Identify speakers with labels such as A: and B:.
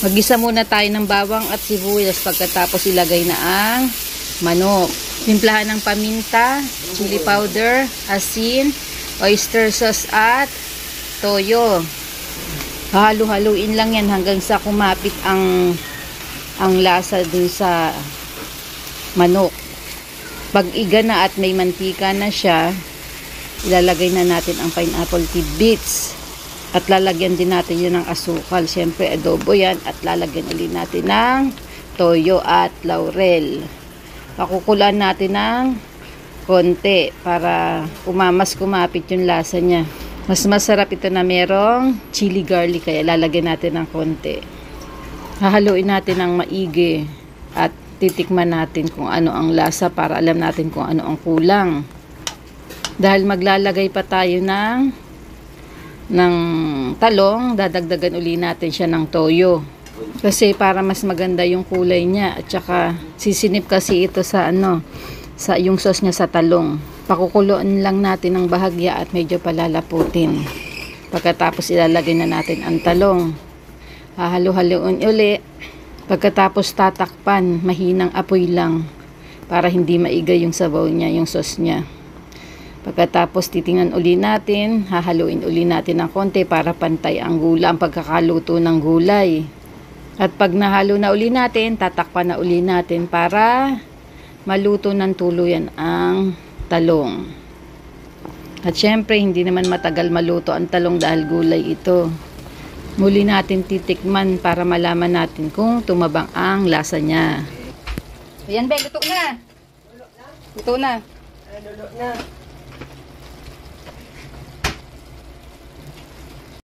A: Magisa muna tayo ng bawang at sibuyas pagkatapos ilagay na ang manok. Timplahan ng paminta, chili powder, asin, oyster sauce at toyo. Halu-haluin lang yan hanggang sa kumapit ang lasa dun sa manok. Pag iga na at may mantika na siya, ilalagay na natin ang pineapple tidbits. At lalagyan din natin yun ng asukal. Siyempre, adobo yan. At lalagyan ulit natin ng toyo at laurel. Pakukulan natin ng konti para kumapit yung lasa niya. Mas masarap ito na merong chili garlic. Kaya lalagyan natin ng konti. Hahaluin natin ng maigi. At titikman natin kung ano ang lasa para alam natin kung ano ang kulang. Dahil maglalagay pa tayo ng talong, dadagdagan uli natin siya ng toyo. Kasi para mas maganda yung kulay niya at saka sisinip kasi ito sa sa yung sauce niya sa talong. Pakukuloan lang natin ng bahagya at medyo palalaputin. Pagkatapos ilalagay na natin ang talong. Hahalo-haloin uli. Pagkatapos tatakpan, mahinang apoy lang para hindi maigay yung sabaw niya, yung sauce niya. Pagkatapos titingnan uli natin, hahaluin uli natin ng konti para pantay ang gula, ang pagkakaluto ng gulay. At pag nahalo na uli natin, tatakpan na uli natin para maluto ng tuluyan ang talong. At syempre, hindi naman matagal maluto ang talong dahil gulay ito. Muli natin titikman para malaman natin kung tumabang ang lasa niya. Ayan, Be, luto na. Luto na.
B: Luto na.